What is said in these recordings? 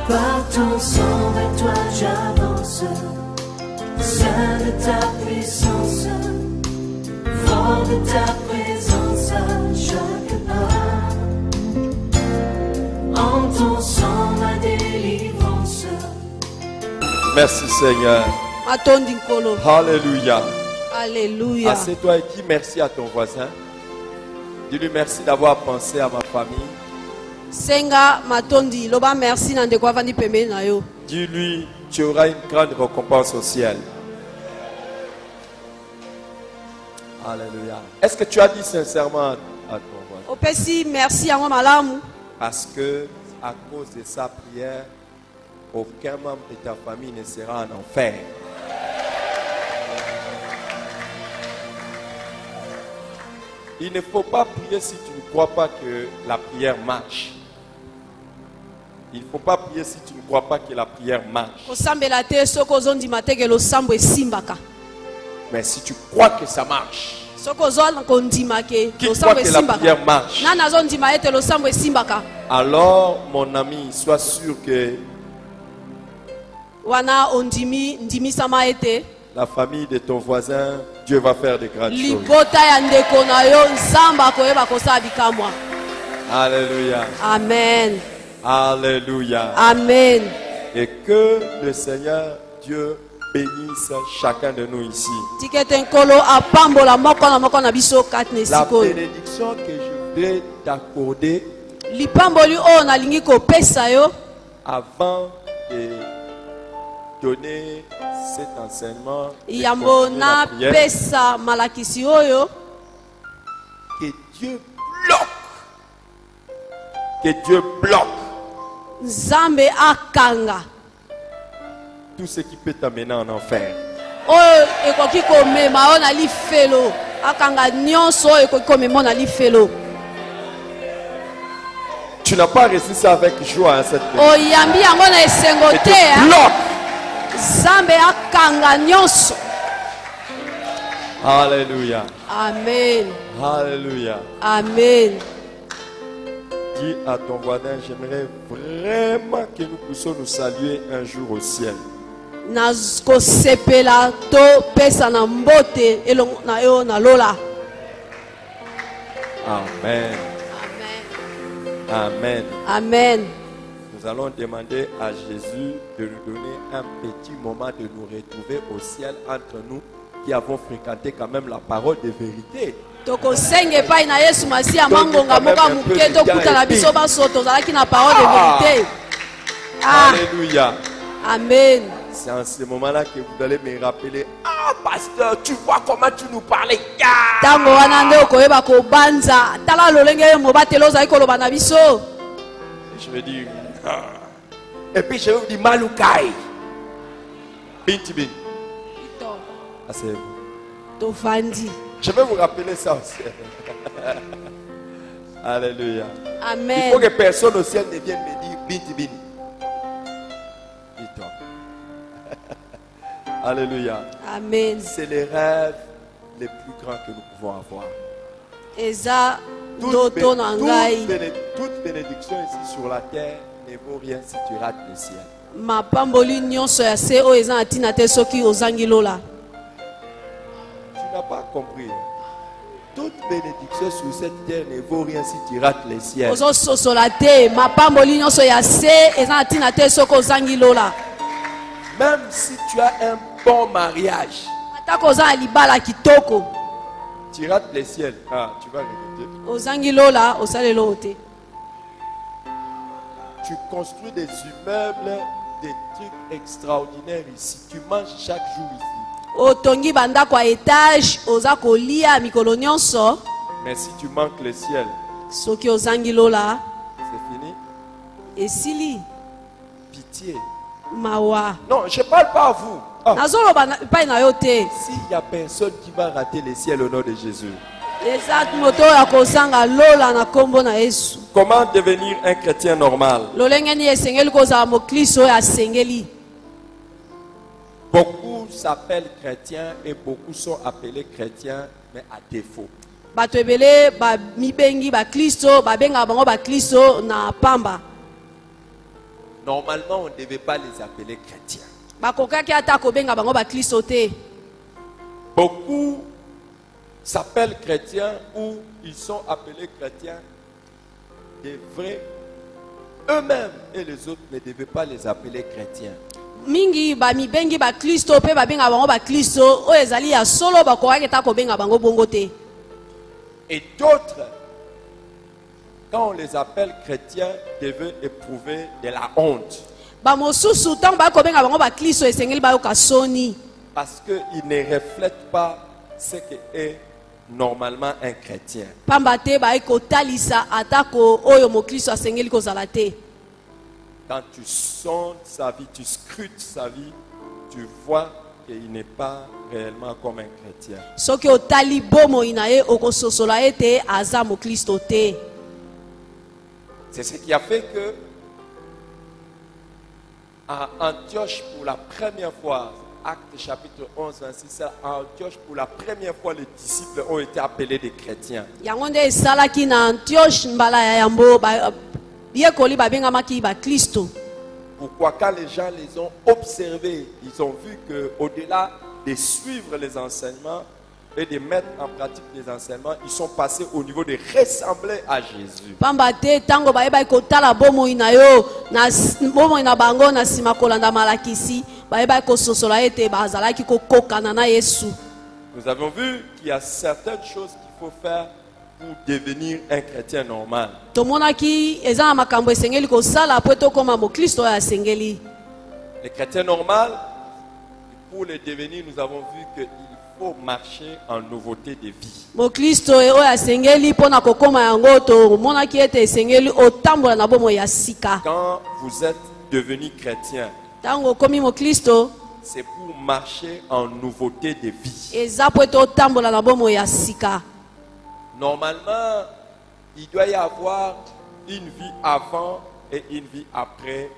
Par ton sang, vers toi j'avance, saint de ta puissance, fort de ta présence à chaque pas. En ton sang, ma délivrance. Merci Seigneur. Alléluia. Alléluia. Assieds-toi et dis merci à ton voisin. Dis-lui merci d'avoir pensé à ma famille. Senga matondi loba merci na ndeko avandi pembeni na yo. Dis-lui tu auras une grande récompense au ciel. Alléluia. Est-ce que tu as dit sincèrement à ton voisin? Opesi merci yango malamu. Parce que à cause de sa prière, aucun membre de ta famille ne sera en enfer. Il ne faut pas prier si tu ne crois pas que la prière marche. Il ne faut pas prier si tu ne crois pas que la prière marche. Mais si tu crois que ça marche, qu'il croit que la prière marche, alors mon ami, sois sûr que la famille de ton voisin, Dieu va faire de grandes choses. Alléluia. Amen. Alléluia. Amen. Et que le Seigneur Dieu bénisse chacun de nous ici. La bénédiction que je vais t'accorder avant de donner cet enseignement, que Dieu bloque. Que Dieu bloque Nzambe akanga tout ce qui peut t'amener en enfer. oyo ekoki komema oyo na lifelo akanga nyonso oyo ekoki komema na lifelo. Tu n'as pas reçu ça avec joie cette période. oyambi yango na esengo te. Nzambe akanga nyonso. Alléluia. Amen. Alléluia. Amen. Dis à ton voisin, j'aimerais vraiment que nous puissions nous saluer un jour au ciel. Nazkosepela to pesa na mbote elongo na yo na lola. Amen. Amen. Amen. Nous allons demander à Jésus de nous donner un petit moment de nous retrouver au ciel entre nous qui avons fréquenté quand même la parole de vérité. Toko senge pai na Yesu Masia mangonga moka muketo kutala biso baso tozalaki na parole de vérité. Alléluia. Amen. C'est en ce moment-là que vous allez me rappeler. Ah, pasteur, tu vois comment tu nous parlais. Tango wana nde okoyeba ko banza tala lolenge mobatelo zali koloba na biso. Je me dis et puis je vous dis Malukai. Bintibi. Asseyez-vous. Tovandi. Je vais vous rappeler ça aussi. Alléluia. Amen. Il faut que personne au ciel ne vienne me dire Bintibi. Dis-toi. Alléluia. Amen. C'est les rêves les plus grands que nous pouvons avoir. Eza ndoto na ngai. Toute bénédiction ici sur la terre ne vaut rien si tu rates le ciel. Mapamboli nyonso ya se o eza na tina te soki ozangi lola. Tu n'as pas compris. Toute bénédiction sur cette terre ne vaut rien si tu rates le ciel. Ozo sosola te mapamboli nyonso ya se eza na tina te soki ozangi lola. Même si tu as un bon mariage, atako oza na libala kitoko, tu rates le ciel. Ah, tu vas regretter. ozangi lola osalelo te. Tu construis des immeubles, des trucs extraordinaires ici. Tu manges chaque jour ici. Otongi bandako ya etage oza kolia mikolo nyonso. Mais si tu manques le ciel, soki ozangi lola, c'est fini. Esili. Pitié. Mawa. Non, je ne parle pas à vous. Ah. S'il n'y a personne qui va rater le ciel au nom de Jésus. Comment devenir un chrétien normal? Beaucoup s'appellent chrétiens et beaucoup sont appelés chrétiens, mais à défaut. Normalement, on ne devait pas les appeler chrétiens. bakokaki ata kobenga bango bakristo te. Beaucoup s'appellent chrétiens ou ils sont appelés chrétiens. Des vrais, eux-mêmes et les autres ne devaient pas les appeler chrétiens. Mingi bamibengi bakristo pe babenga bango bakristo oyo ezali ya solo bakokaki ata kobenga bango bongo te. Et d'autres, quand on les appelle chrétiens, devaient éprouver de la honte. Bamosusu ntango bakobenga bango bakristo esengeli bayoka soni. Parce qu'ils ne reflètent pas ce qu'est normalement un chrétien. Pamba te bayi kotalisa atako oyo mokristo asengeli kozala te. Quand tu sondes sa vie, tu scrutes sa vie, tu vois qu'il n'est pas réellement comme un chrétien. Soki otali bomoi na ye okososola ete aza mokristo te. C'est ce qui a fait que à Antioche, pour la première fois, Actes chapitre 11, 26, à Antioche, pour la première fois, les disciples ont été appelés des chrétiens. Yango nde esalaki na Antioche mbala ya yambo yekoli babengamaki bakristo. Pourquoi? Quand les gens les ont observés, ils ont vu qu'au-delà de suivre les enseignements et de mettre en pratique les enseignements, ils sont passés au niveau de ressembler à Jésus. Pamba te tango bayeba kotala bomoi na yo na bomoi na bango na sima kolanda malakisi bayeba kososola ete bazalaki kokokana na Yesu. Nous avons vu qu'il y a certaines choses qu'il faut faire pour devenir un chrétien normal. Tomonaki eza na makambo esengeli kosala po tokoma mokristo oyo asengeli. Les chrétiens normaux, pour les devenir, nous avons vu qu'il faut marcher en nouveauté de vie. Mokristo oyo asengeli pona kokoma yango tomonaki ete esengeli otambola na bomoi ya sika. Quand vous êtes devenu chrétien, Tango komi mokristo c'est pour marcher en nouveauté de vie. eza po totambola na bomoi ya sika. Normalement, il doit y avoir une vie avant et une vie après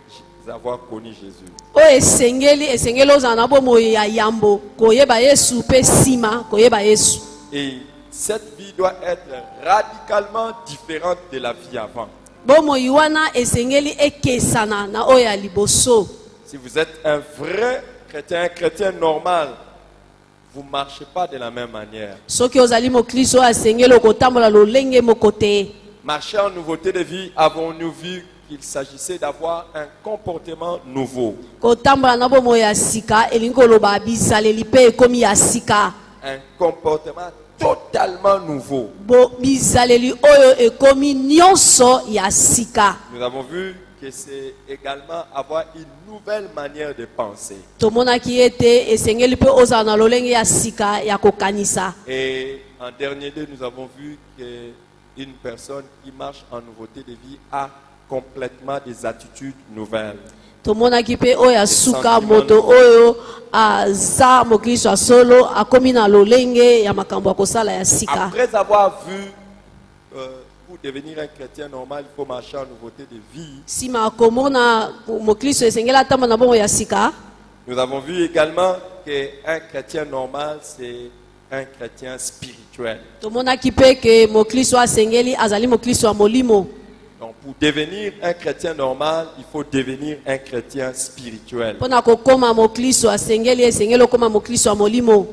avoir connu Jésus. Oyo esengeli ozala na bomoi ya yambo koyeba Yesu pe sima koyeba Yesu. Et cette vie doit être radicalement différente de la vie avant. Bomoi wana esengeli ekesana na oyo ya liboso. Si vous êtes un vrai chrétien, un chrétien normal, vous ne marchez pas de la même manière. Soki ozali mokristo asengeli okotambola lolenge moko te. Marcher en nouveauté de vie, avons-nous vu qu'il s'agissait d'avoir un comportement nouveau. Kotambola na bomoi ya sika elingi koloba bizaleli pe ekomi ya sika. Un comportement totalement nouveau. Bizaleli oyo ekomi nyonso ya sika. Nous avons vu que c'est également avoir une nouvelle manière de penser. Tomonaki ete esengeli pe ozala na lolenge ya sika ya kokanisa. Et en dernier lieu, nous avons vu qu'une personne qui marche en nouveauté de vie a complètement des attitudes nouvelles. Tomonaki pe oyo asuka moto oyo aza mokristo solo akomi na lolenge ya makambo ya kosala ya sika. Après avoir vu pour devenir un chrétien normal, il faut marcher en nouveauté de vie. Sima komona mokristo esengela tamba na bongo ya sika. Nous avons vu également qu'un chrétien normal, c'est un chrétien spirituel. Tomonaki pe ke mokristo asengeli azali mokristo ya molimo. Donc pour devenir un chrétien normal, il faut devenir un chrétien spirituel. Pona kokoma mokristo asengeli esengeli okoma mokristo ya molimo.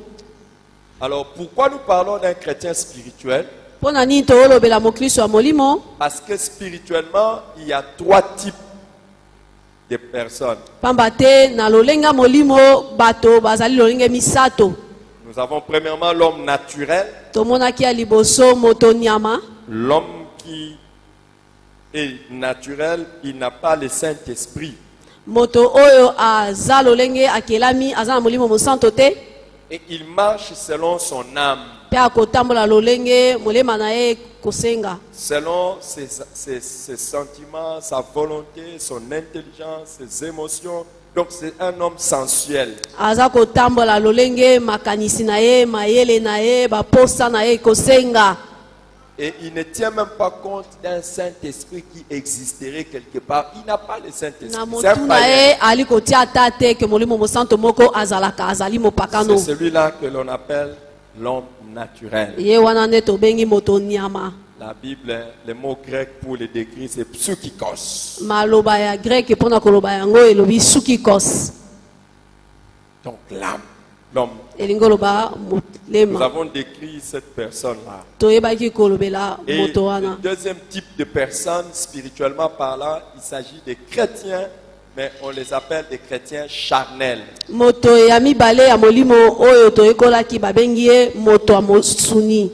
Alors pourquoi nous parlons d'un chrétien spirituel? Pona nini toolobela mokristo ya molimo? Parce que spirituellement, il y a trois types de personnes. Pamba te na lolenga molimo bato bazali lolenge misato. Nous avons premièrement l'homme naturel. Tomonaki ya liboso moto nyama. L'homme qui est naturel, il n'a pas le Saint-Esprit. Moto oyo aza lolenge akelami aza na molimo mosanto te. Et il marche selon son âme. Pe akotambola lolenge molema na ye kosenga. Selon ses sentiments, sa volonté, son intelligence, ses émotions. Donc c'est un homme sensuel. Aza kotambola lolenge makanisi na ye, mayele na ye, baposa na ye kosenga. Et il ne tient même pas compte d'un Saint-Esprit qui existerait quelque part. Il n'a pas le Saint-Esprit. C'est celui-là que l'on appelle l'homme naturel. La Bible, le mot grec pour le décrire, c'est psychikos. maloba ya grec mpona koloba yango elobi sukikos. Donc l'âme, l'homme. Elingi oloba Nous motema. avons décrit cette personne-là. Toyebaki kolobela Et moto wana. le deuxième type de personnes, spirituellement parlant, il s'agit des chrétiens, mais on les appelle des chrétiens charnels. Moto ya mibale ya molimo oyo toyekolaki babengi ye moto ya mosuni.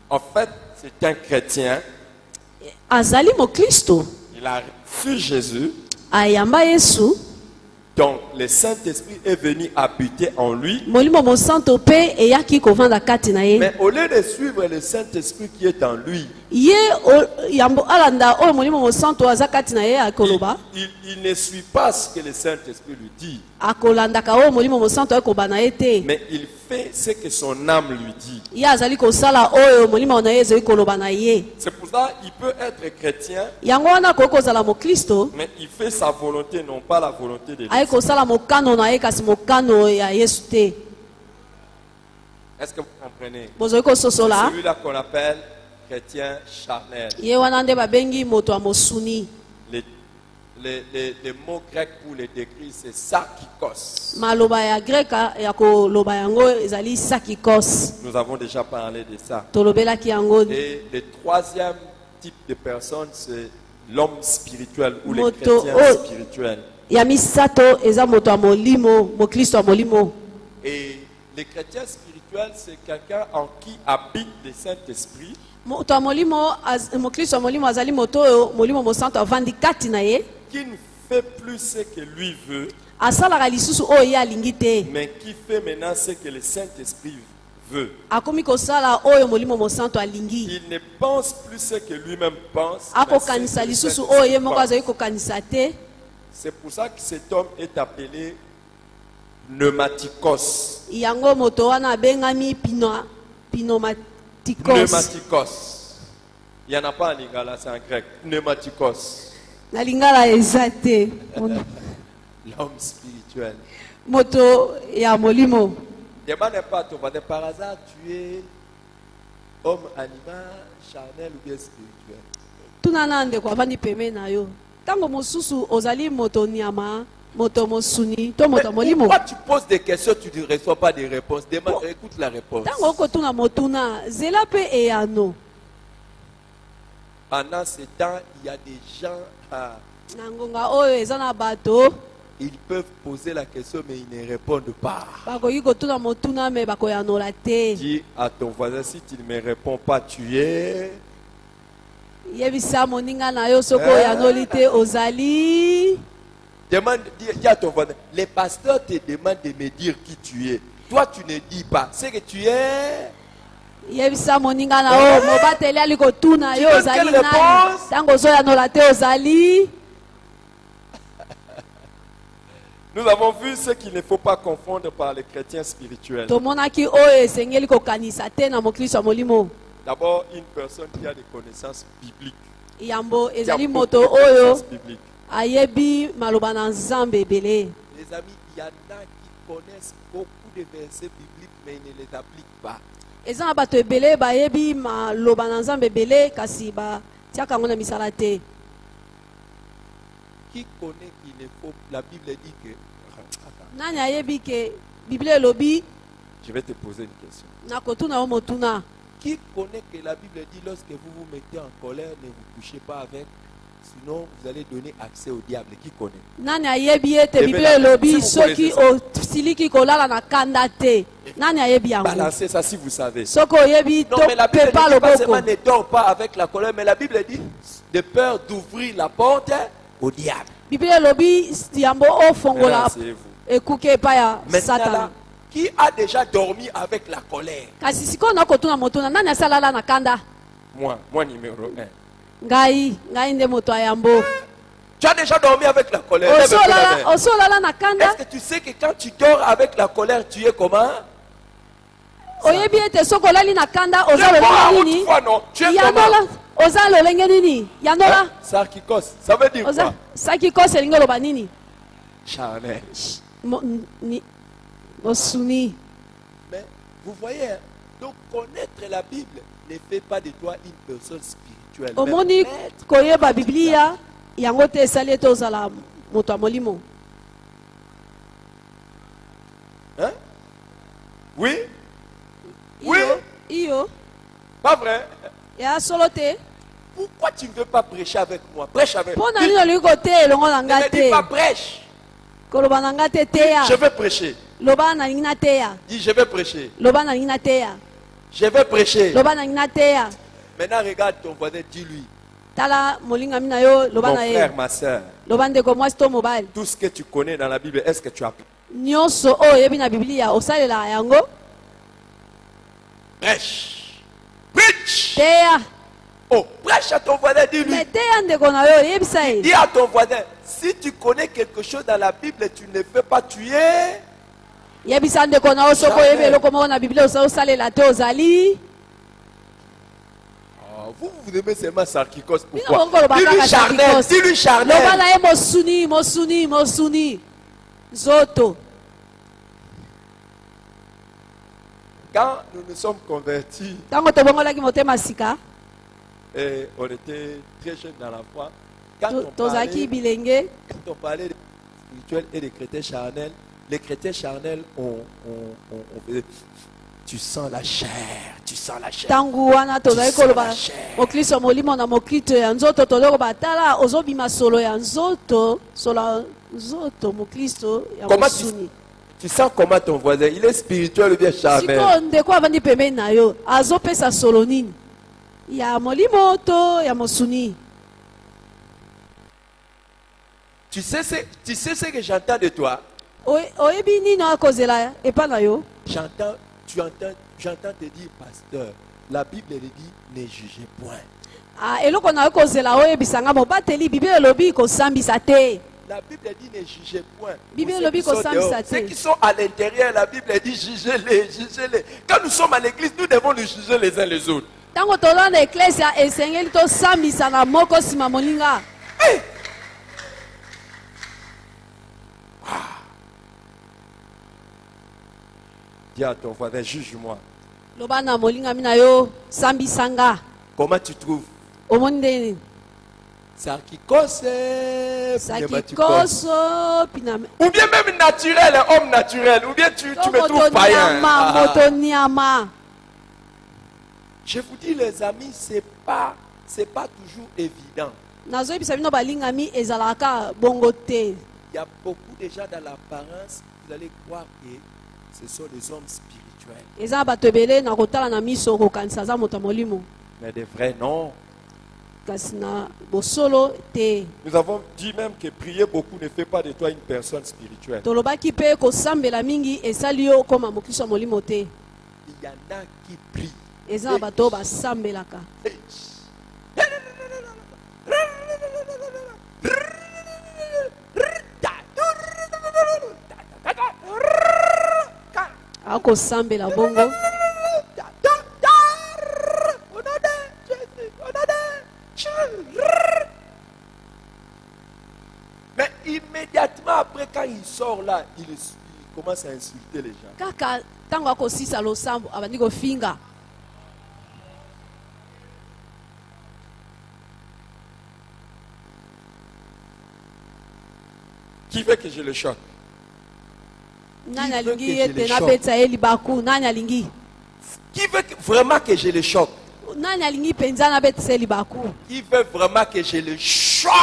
En fait, c'est un chrétien. Azali mokristo. Il a reçu Jésus. Ayamba Yesu. Donc, le Saint-Esprit est venu habiter en lui. Molimo mosanto pe eyaki kovanda kati na ye. Mais au lieu de suivre le Saint-Esprit qui est en lui, Ye yambo alanda oyo molimo mosanto aza kati na ye akoloba. il ne suit pas ce que le Saint-Esprit lui dit. Akolandaka oyo molimo mosanto akoba na ye te. Mais il fait ce que son âme lui dit. Ye azali kosala oyo molimo na ye ezali koloba na ye. C'est pour ça qu'il peut être chrétien, Yango wana akoki kozala mokristo. mais il fait sa volonté, non pas la volonté de Dieu. Aye kosala mokano na ye kasi mokano ya Yesu te. Est-ce que vous comprenez? Bozali kososola. Celui-là qu'on appelle chrétien charnel. Ye wana nde babengi moto ya mosuni. Les mots grecs pour le décrire, c'est sarkikos. Maloba ya greka ya koloba yango ezali sakikos. Nous avons déjà parlé de ça. Tolobelaki yango. Et le troisième type de personne, c'est l'homme spirituel ou les Moto chrétiens o- spirituels. Ya misato eza moto ya molimo, mokristo ya molimo. Et les chrétiens spirituels, c'est quelqu'un en qui habite le Saint-Esprit, Moto ya molimo, mokristo ya molimo azali moto oyo molimo mosanto avandi kati na ye. qui ne fait plus ce que lui veut, Asalaka lisusu oyo ye alingi te. mais qui fait maintenant ce que le Saint-Esprit veut. Akomi kosala oyo molimo mosanto alingi. Il ne pense plus ce que lui-même pense. mais Akokanisa ce que le lisusu Saint-Esprit oyo ye moko pense. azali kokanisa te. C'est pour ça que cet homme est appelé pneumatikos. Yango moto wana abengami pneumatikos. Pneumatikos. Il n'y en a pas en lingala, c'est en grec. Pneumatikos. Na lingala eza te. L'homme spirituel. Moto ya molimo. Demande pas à ton voisin, par hasard, tu es homme, animal, charnel ou bien spirituel. Tuna na ndeko avandi pembeni na yo. Tango mosusu ozali moto nyama, moto mosuni, to moto Mais molimo. pourquoi tu poses des questions, tu ne reçois pas de réponses? Demande, écoute la réponse. Tango okotuna motuna, zela pe eyano. Pendant ce temps, il y a des gens, Na ngonga oyo eza na bato, ils peuvent poser la question, mais ils ne répondent pas. bakoki kotuna motuna me bakoyanola te. Dis à ton voisin, si tu ne me réponds pas, tu es... Yebisa moninga na yo soko oyanoli te ozali. Demande, dis à ton voisin, les pasteurs te demandent de me dire qui tu es. Toi, tu ne dis pas. C'est que tu es... Yebisa moninga na yo mobateli ali kotuna yo donnes ozali quelle nani. réponse? Tango ozoyanola te ozali. Nous avons vu ce qu'il ne faut pas confondre par les chrétiens spirituels. Tomonaki oyo esengeli kokanisa te na mokristo ya molimo. D'abord, une personne qui a des connaissances bibliques. Yambo Qui a ezali beaucoup moto de oyo connaissances bibliques. ayebi maloba na nzambe ebele. Les amis, il y en a qui connaissent beaucoup de versets bibliques, mais ils ne les appliquent pas. Eza na bato ebele bayebi maloba na nzambe ebele kasi batiaka yango na misala te. Qui connaît qu'il ne faut... La Bible dit que... Nani ayebi ke Biblia elobi Je vais te poser une question. na kotuna yo motuna. Qui connaît que la Bible dit lorsque vous vous mettez en colère, ne vous couchez pas avec, sinon vous allez donner accès au diable. Qui connaît? Nani ayebi ete Levez Biblia la main. elobi Si vous soki connaissez osiliki kolala na kanda te. Nani ayebi yango? Balancez ça si vous savez. Soko oyebi Non, to mais la Bible ne pepa dit pas loboko. seulement ne dors pas avec la colère, mais la Bible dit de peur d'ouvrir la porte au diable. Biblia elobi yambo ofongola Asseyez-vous. ekuke epai ya Maintenant, là, satana. qui a déjà dormi avec la colère? Kasi sikoyo na kotuna motuna nani asalala na kanda? Moi numéro 1. Ngai nde moto ya yambo. Tu as déjà dormi avec la colère? Lève un peu la main. Osolala na kanda? Est-ce que tu sais que quand tu dors avec la colère, tu es comment? Oyebi ete soko olali na kanda oza Tu es mort lolenge nini? autrefois, non? Tu es Yandola comment? oza lolenge nini? Yandola Hein? Sarkikos, ça veut dire oza quoi? saki kose elingi oloba nini? Charnel. Mosuni. Mais vous voyez, hein, Donc connaître la Bible ne fait pas de toi une personne spirituelle. omoni koyeba biblia yango te esali ete ozala moto ya molimo. Hein? Oui? Oui? Iyo Pas vrai? ya solo te. Pourquoi tu ne veux pas prêcher avec moi? Prêche avec moi. mpo na nini olingi koteya elongo na nga Ne te dis pas prêche. koloba na nga te teya. Je vais prêcher. loba nalingi nateya. Dis je vais prêcher. loba nalingi nateya. Je vais prêcher. loba nalingi nateya. Maintenant regarde ton voisin, dis-lui. tala molingami na yo loba Mon na ye. frère, ma soeur, loba ndeko mwasi to mobali. tout ce que tu connais dans la Bible, est-ce que tu as nyonso oyo oyebi na biblia osalelaka yango. prêche? Preach! teya. Oh, prêche à ton voisin, dis-lui. me teya ndeko na yo oyebisa ye. Dis à ton voisin, si tu connais quelque chose dans la Bible, tu ne fais pas tuer. yebisa ndeko na yo soki oyebi eloko moko na biblia osalela te ozali. Vous aimez seulement Sarkikos. Bino Pourquoi? bongo lobaka Dis-lui ka charnel, Sarkikos. dis-lui loba charnel. na ye mosuni mosuni mosuni nzoto. Quand nous nous sommes convertis, ntango tobongolaki motema sika et on était très jeunes dans la foi, quand tozalaki bilenge on parlait des spirituels et des chrétiens charnels, les chrétiens charnels, on faisait, tu sens la chair, tu sens la chair. ntango wana tozali Tu sens koloba la chair. mokristo molimo na mokristo ya nzoto tozali koloba tala ozobima solo ya nzoto solo ya nzoto mokristo ya Comment mosuni. tu sens comment ton voisin, il est spirituel ou bien charnel? sikoyo ndeko avandi pembeni na yo azopesa solo nini ya molimo to ya mosuni. Tu sais ce que j'entends de toi? oyebi nini akozela epa na yo. J'entends te dire, pasteur, la Bible dit, ne jugez point. eloko na yo kozela oyebisanga mobateli biblia elobi kosambisa te. La Bible dit, ne jugez point. Bible Pour ceux lobi qui sont kosambisa dehors, te. ceux qui sont à l'intérieur, la Bible dit, jugez-les, jugez-les. Quand nous sommes à l'église, nous devons nous juger les uns les autres. ntango tolanda na eklesia esengeli tosambisana moko nsima moninga. Hey! Dis à ton voisin, juge-moi. loba na molingami na yo sambisanga. Comment tu trouves? omoni ndeni Sarkikos, sakikoso pina ou bien même naturel, homme naturel, ou bien tu me trouves moto païen. nyama Ah. moto nyama. Je vous dis les amis, c'est pas toujours évident. nazoyebisa bino balingami ezalaka bongo te. Il y a beaucoup de gens dans l'apparence, vous allez croire que ce sont des hommes spirituels. eza na bato ebele na kotala na miso kokanisa aza moto ya molimo Mais des vrais non. kasi na bosolo te. Nous avons dit même que prier beaucoup ne fait pas de toi une personne spirituelle. tolobaki mpe kosambela mingi esali yo okoma mokristo ya molimo te. Il y en a qui prient. eza na bato oyo basambelaka. akosambela bongo Mais immédiatement après, quand il sort là, il commence à insulter les gens. kaka ntango akosisa losambo abandi kofinga. Qui veut que je le choque? nani Qui veut alingi que je ete le napetisa ye libaku nani alingi. Qui veut vraiment que je le choque? nani alingi mpenza nabetisa ye libaku. Qui veut vraiment que je le choque?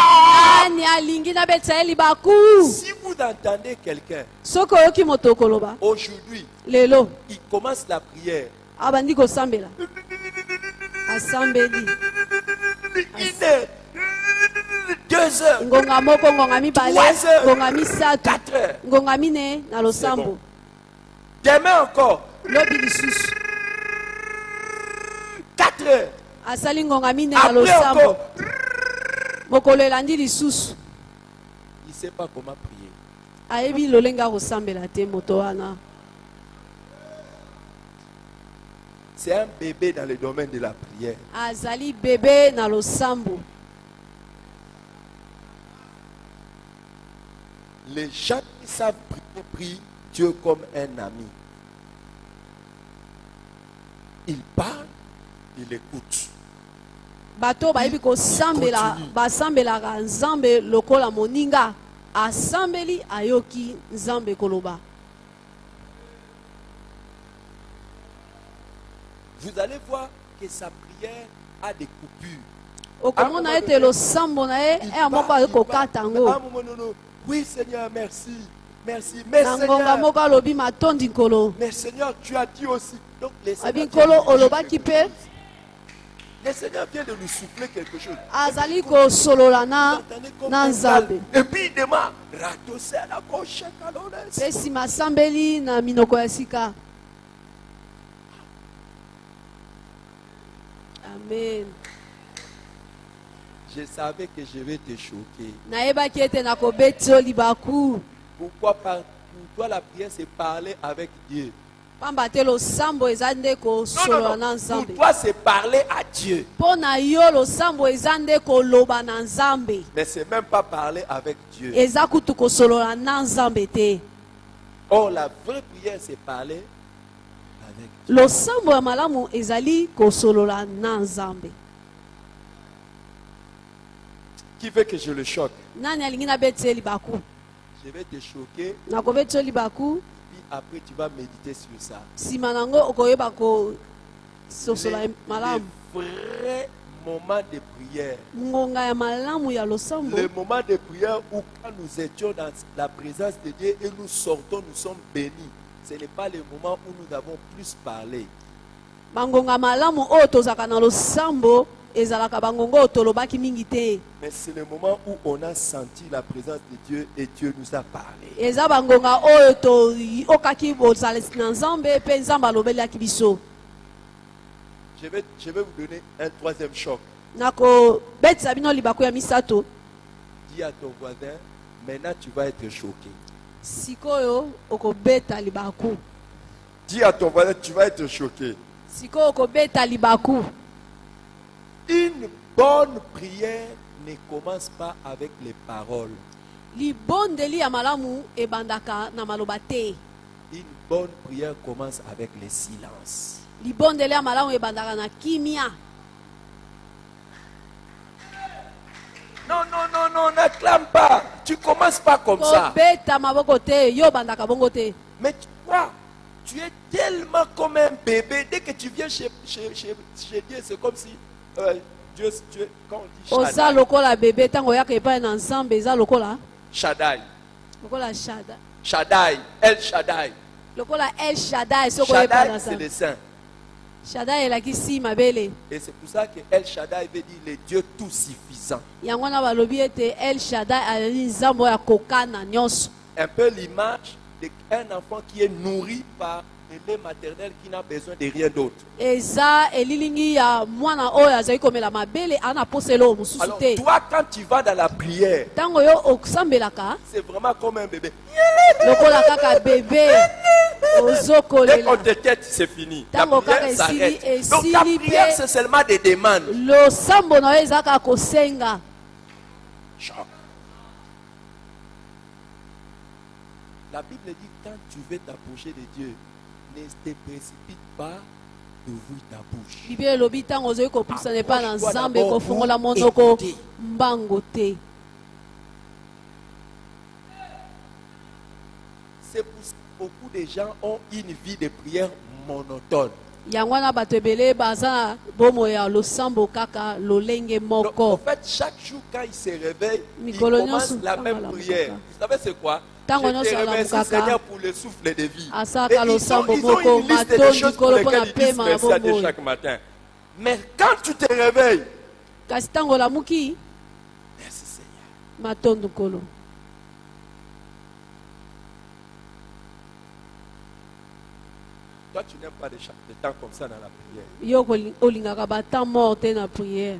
nani alingi nabetisa ye libaku. Si vous entendez quelqu'un, soki oyoki moto koloba aujourd'hui, lelo il commence la prière. abandi kosambela asambeli 1 heure, 2 heures, ngonga moko ngonga mibale 3 heures, ngonga misato 4 heures. ngonga mine na C'est losambo bon. Demain encore, lobi lisusu 4 heures. asali ngonga mine na Après losambo encore, mokolo elandi lisusu il ne sait pas comment prier. ayebi lolenge akosambela te moto wana. C'est un bébé dans le domaine de la prière. azali bebe na losambo. Les gens qui savent prier prient Dieu comme un ami. il parle, il écoute. bato bayebi kosambela basambelaka nzambe lokola moninga asambeli ayoki nzambe koloba. Vous allez voir que sa prière a des coupures. okomona ete losambo na ye eya moko ayokokata yango Oui Seigneur, merci. Merci. Mais na ngonga moko alobi matondi nkolo. mais Seigneur, tu as dit aussi. Donc abi nkolo olobaki mpe le Seigneur vient de nous souffler quelque chose. azali kosolola na nzambe. Et puis il demande, ratosser la coche calonnes. mpe nsima asambeli na minoko ya sika. Amen. Je savais que je vais te choquer. nayebaki ete nakobeti yo libaku. Pourquoi pour toi la prière c'est parler avec Dieu. pamba te losambo eza nde kosolola na Pour nzambe. toi c'est parler à Dieu. mpo na yo losambo eza nde koloba na nzambe. Mais c'est même pas parler avec Dieu. eza kutu kosolola na nzambe te. Or la vraie prière c'est parler avec Dieu. losambo ya malamu ezali kosolola na nzambe. Qui veut que je le choque? nani alingi nabeti ye libaku? Je vais te choquer. nakobeti yo libaku. Puis après tu vas méditer sur ça. nsima nango okoyeba kososola malamu. Le vrai moment de prière. ngonga ya malamu ya losambo. Le moment de prière où quand nous étions dans la présence de Dieu et nous sortons, nous sommes bénis. Ce n'est pas le moment où nous avons plus parlé. bangonga malamu oyo tozalaka na losambo ezalaka bangonga oyo tolobaki mingi te. Mais c'est le moment où on a senti la présence de Dieu et Dieu nous a parlé. eza bangonga oyo toyokaki bozalisi na nzambe mpe nzambe alobelaki biso. Je vais vous donner un troisième choc. nakobetisa bino libaku ya misato. Dis à ton voisin, maintenant tu vas être choqué. sikoyo okobeta libaku. Dis à ton voisin, tu vas être choqué. sikoyo okobeta libaku. Une bonne prière ne commence pas avec les paroles. libondeli ya malamu ebandaka na maloba te. Une bonne prière commence avec le silence. libondeli ya malamu ebandaka na kimia. Non, non, non, non, n'acclame pas. Tu commences pas comme ça. kobeta maboko te yo bandaka bongo te. Mais tu vois, tu es tellement comme un bébé. Dès que tu viens chez Dieu, c'est comme si Dieu, quand on dit oza Shaddai, lokola bebe ntango oyaka epai na nzambe eza lokola Shaddai, Shaddai. El Shaddai. lokola El Shaddai soko oyeba Shaddai, na c'est nzambe. le saint. Shaddai elakisi mabele. Et c'est pour ça que El Shaddai veut dire le Dieu tout suffisant. yango wana balobi ete El Shaddai azali nzambe oyo akokana nyonso. Un peu l'image d'un enfant qui est nourri par le lait maternel qui n'a besoin de rien d'autre. eza elilingi ya mwana oyo azali komela mabele ana poselo oyo mosusu Alors te. toi, quand tu vas dans la prière, ntango yo osambelaka c'est vraiment comme un bébé. lokola kaka bebe Dès qu'on ozokolela. te tête, c'est fini. La Tango prière kaka s'arrête. esili, Donc la esili prière, pe. c'est seulement des demandes. losambo na yo eza kaka kosenga. Choc. La Bible dit quand tu veux t'approcher de Dieu, ne te précipite pas d'ouvrir ta bouche. bible elobi ntango ozali kopusana epai na Approche-toi nzambe d'abord kofongola pour monoko écouter. mbango te. C'est pour ça que beaucoup de gens ont une vie de prière monotone. yango wana bato ebele baza na bomoi ya losambo kaka lolenge Donc, en moko. fait, chaque jour quand il se réveille, il Mikolo commence nyonso, la tango même alamuka. prière. Vous savez c'est quoi? Tango Je nyonso te remercie alamukaka. Seigneur pour le souffle de vie. Asaka Et ils ont losambo une moko, liste de matondi choses pour kolo mpona lesquelles ils disent pema na merci à Dieu bomoi. chaque matin. Mais quand tu te réveilles, kasi ntango olamuki merci Seigneur. matondo kolo. Toi, tu n'aimes pas des temps comme ça dans la prière. yo olingaka batemps mort te na priere.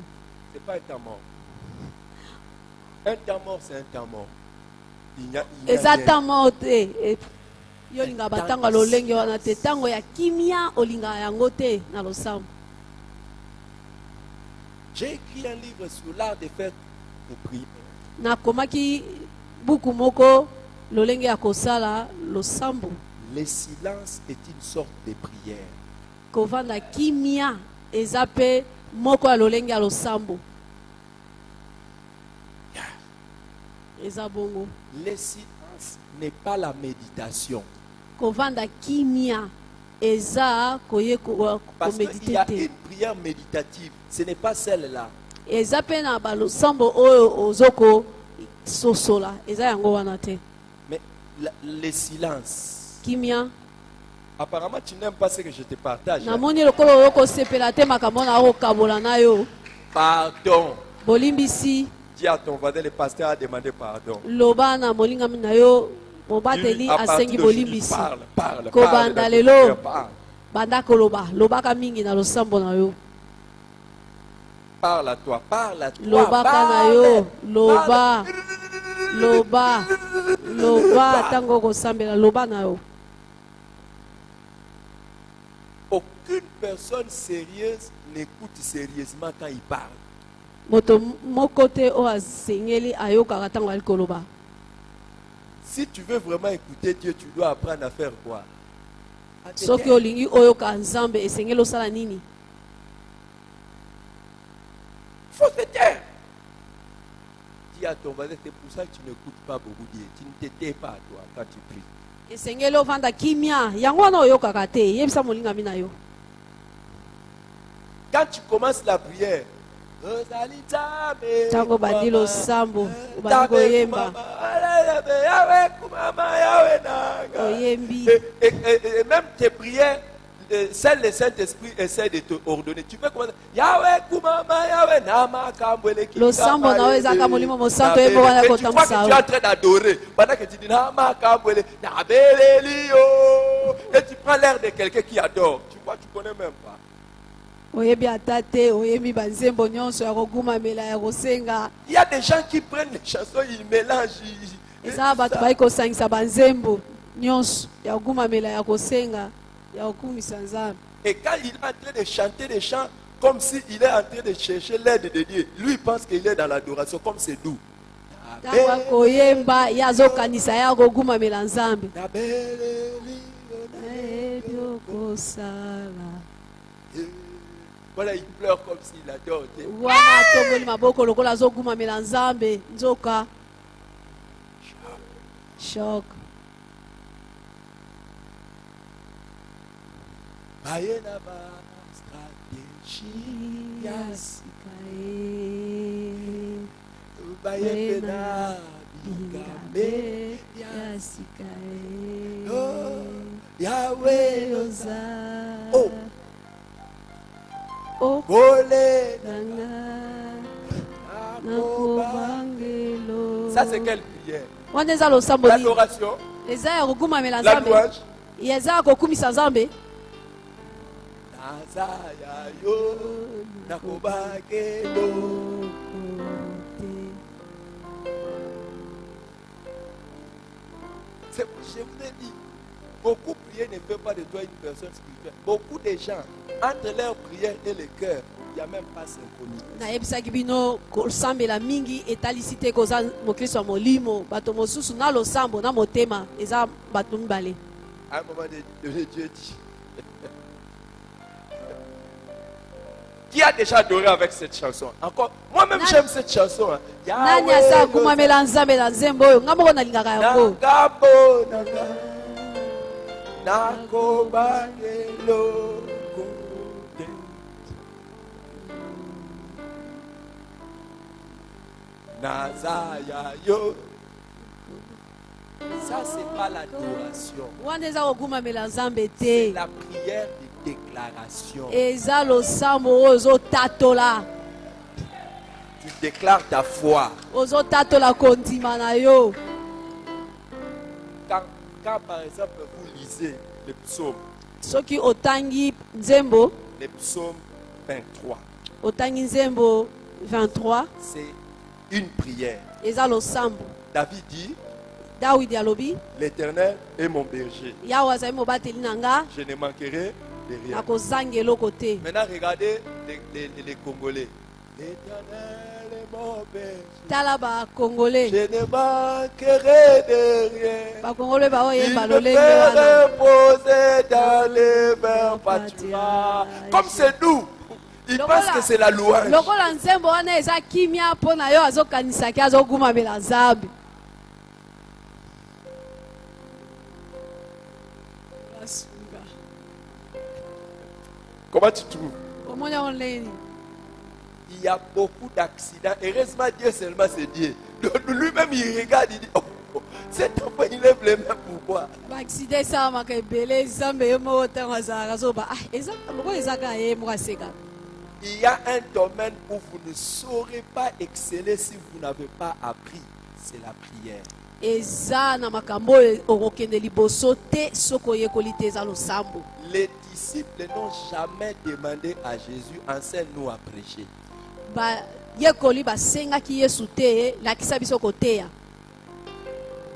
Ce n'est pas un temps mort. Un temps mort, c'est un temps mort. Il n'y a eza rien. temps mort te. yo olingaka batango ya lolenge wana te. ntango ya kimia olingaka yango te na losambo. J'ai écrit un livre sur l'art de faire de prière. nakomaki buku moko lolenge ya kosala losambo. Le silence est une sorte de prière. kovanda kimia eza pe moko ya lolenge ya losambo eza bongo. Le silence n'est pas la méditation. Kovanda kimia eza koye Parce qu'il y a komedite une prière méditative. Ce n'est pas celle-là. eza pe na balosambo oyo ozoko sosola eza yango wana te. Mais le silence. Kimia Apparemment, tu n'aimes pas ce que je te partage. namoni lokolo oyoko sepela te makambo na okokabola na yo. Pardon. Bolimbisi Dis à ton voisin, le pasteur a demandé pardon. loba na molingami na yo mobateli À partir asengi d'aujourd'hui, bolimbisi parle. Kobanda dans lelo. ton cœur, parle. banda koloba lobaka mingi na losambo na yo. Parle à toi, parle à toi. Lobaka na yo loba loba loba tango kosambela loba na yo. Aucune personne sérieuse n'écoute sérieusement quand il parle. Moto moko te o asengeli ayokaka ntango ali koloba. Si tu veux vraiment écouter Dieu, tu dois apprendre à faire quoi? À te Soki taire. olingi oyoka nzambe esengeli osala nini? Faut se taire. Dis à ton voisin, c'est pour ça que tu n'écoutes pas beaucoup Dieu. Tu ne te tais pas à toi quand tu pries. Esengeli ovanda kimia yango wana oyokaka te yebisa molingami na yo. Quand tu commences la prière, Tango bandi losambo bandi koyemba oyembi et même tes prières, celles le Saint-Esprit essaie de te ordonner. Tu peux commencer Yahweh Kumama Yahweh Nama Kambwele losambo na oyo ezaka molimo mosanto oyemba wana tu crois que tu kotambisa es en train d'adorer pendant que tu dis Nama Kambwele Nabelelio et tu prends l'air de quelqu'un qui adore. Tu vois, tu connais même pas. oyebi ata te oyembi banzembo nyonso ya kogumamela ya kosenga. Il y a des gens qui prennent les chansons, ils mélangent. Eza bato bayi kosangisa banzembo nyonso ya kogumamela ya kosenga ya kokumisa nzambe. Et quand il est en train de chanter des chants, comme s'il est en train de chercher l'aide de Dieu, lui il pense qu'il est dans l'adoration, comme c'est doux. Ntango akoyemba ye azokanisa ya kogumamela nzambe. Nayebi okosala. Voilà, il pleure comme s'il adore Dieu. Wana atongoli maboko lokola azogumamela nzambe nzoka. Shock. Bayena ba stratégie Yasikae. bayena bigambe Yasikae. oh Yahweh Oza. oh Oh. Bolé Nakobangelo. ça c'est quelle prière? Wana eza losambo nini? L'adoration, Eza ya kogumamela la nzambe. louange. Eza ya kokumisa nzambe. Nazaya yo nakobakelo. Je vous ai dit, beaucoup prier ne fait pas de toi une personne spirituelle. Beaucoup de gens, entre leur prière et le cœur, il n'y a même pas symphonie. nayebisaki bino kosambela mingi etalisi te koza mokristo ya molimo bato mosusu na losambo na motema eza bato mibale. À un moment donné, Dieu dit qui a déjà adoré avec cette chanson? Encore, moi-même j'aime cette chanson. Hein. Nani asa kumamela nzambe na nzembo oyo nga moko nalingaka yango. Nakabo nanga nakobakelo kote. Nazaya yo. Ça c'est pas l'adoration. Wana eza kogumamela nzambe C'est te. la prière de déclaration. Eza losambo oyo ozotatola. Tu déclares ta foi. Ozotatola kondima na yo. Quand par exemple vous lisez le psaume Soki otangi nzembo, le psaume 23, otangi nzembo 23, c'est une prière. eza losambo. David dit, Dawidi alobi, l'Éternel est mon berger. Yawe azali mobateli na nga, Je ne manquerai de rien. nakozanga eloko te. Maintenant, regardez les Congolais. Éternel est mon berger. tala bakongole Je ne manquerai de rien. bakongole baoyemba Il me lolenge fait wana reposer dans les verts pâturages. Comme c'est nous, il Lokola- pense que c'est la louange. lokola nzembo wana eza kimia mpo na yo azokanisaki azogumamela nzambe Basunga. Comment tu trouves? omoni yango ndeni Il y a beaucoup d'accidents. Heureusement, Dieu seulement c'est Dieu. Donc, lui-même, il regarde, il dit, oh, oh, cet enfant, il lève les mains pourquoi? baaksida esalamaka ebele nzambe ye moko ntango azalaka azoba lokola eza kaka ye moko aseka Il y a un domaine où vous ne saurez pas exceller si vous n'avez pas appris. C'est la prière. eza na makambo oyo okokende liboso te soki oyekoli te eza losambo Les disciples n'ont jamais demandé à Jésus, enseigne-nous à prêcher. bayekoli basengaki yesu te lakisa biso koteya